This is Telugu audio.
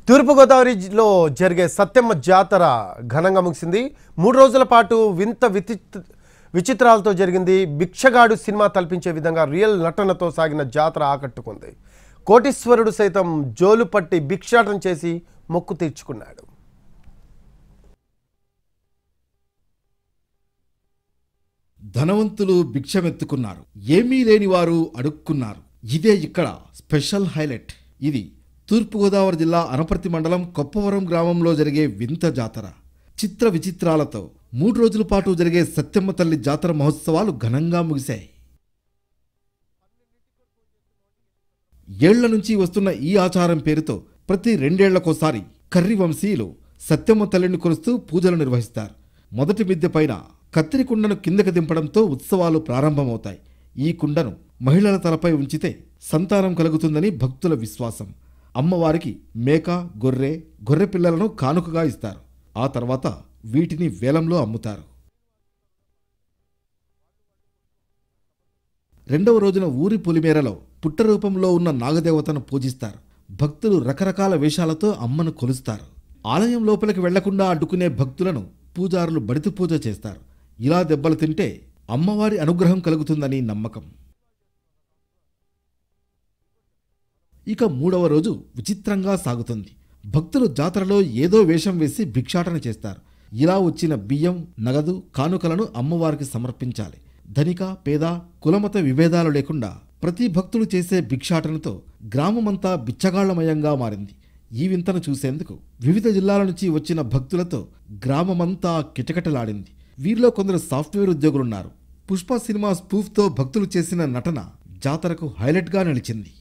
తూర్పుగోదావరిలో జరిగే సత్యమ్మ జాతర ఘనంగా ముగిసింది. 3 రోజుల పాటు వింత విచిత్రాలతో జరిగింది. భిక్షగాడు సినిమా తలపించే విధంగా రియల్ నటనతో సాగిన జాతర ఆకట్టుకుంది. కోటీశ్వరుడు సైతం జోలు పట్టి భిక్షాటన చేసి మొక్కు తీర్చుకున్నాడు. ధనవంతులు భిక్షమెత్తుకున్నారు, ఏమీ లేని వారు అడుక్కున్నారు. ఇదే ఇక్కడ స్పెషల్ హైలైట్. ఇది తూర్పుగోదావరి జిల్లా అనపర్తి మండలం కొప్పవరం గ్రామంలో జరిగే వింత జాతర. చిత్ర విచిత్రాలతో 3 రోజుల పాటు జరిగే సత్యమ్మ తల్లి జాతర మహోత్సవాలు ఘనంగా ముగిశాయి. ఏళ్ల నుంచి వస్తున్న ఈ ఆచారం పేరుతో ప్రతి 2 ఏళ్లకోసారి కర్రి వంశీయులు సత్యమ్మ తల్లిని కొలుస్తూ పూజలు నిర్వహిస్తారు. మొదటి మిద్దె పైన కత్తిరి కుండను కిందకి దింపడంతో ఉత్సవాలు ప్రారంభమవుతాయి. ఈ కుండను మహిళల తలపై ఉంచితే సంతానం కలుగుతుందని భక్తుల విశ్వాసం. అమ్మవారికి మేక, గొర్రె పిల్లలను కానుకగా ఇస్తారు. ఆ తర్వాత వీటిని వేలంలో అమ్ముతారు. 2వ రోజున ఊరి పొలిమేరలో పుట్ట రూపంలో ఉన్న నాగదేవతను పూజిస్తారు. భక్తులు రకరకాల వేషాలతో అమ్మను కొలుస్తారు. ఆలయం లోపలికి వెళ్లకుండా అడ్డుకునే భక్తులను పూజారులు బడితి పూజ చేస్తారు. ఇలా దెబ్బలు తింటే అమ్మవారి అనుగ్రహం కలుగుతుందని నమ్మకం. ఇక 3వ రోజు విచిత్రంగా సాగుతుంది. భక్తులు జాతరలో ఏదో వేషం వేసి భిక్షాటన చేస్తారు. ఇలా వచ్చిన బియ్యం, నగదు, కానుకలను అమ్మవారికి సమర్పించాలి. ధనిక, పేద, కులమత విభేదాలు లేకుండా ప్రతి భక్తులు చేసే భిక్షాటనతో గ్రామమంతా బిచ్చగాళ్లమయంగా మారింది. ఈ వింతను చూసేందుకు వివిధ జిల్లాల నుంచి వచ్చిన భక్తులతో గ్రామమంతా కిటకిటలాడింది. వీరిలో కొందరు సాఫ్ట్వేర్ ఉద్యోగులున్నారు. పుష్ప సినిమా స్పూఫ్తో భక్తులు చేసిన నటన జాతరకు హైలైట్గా నిలిచింది.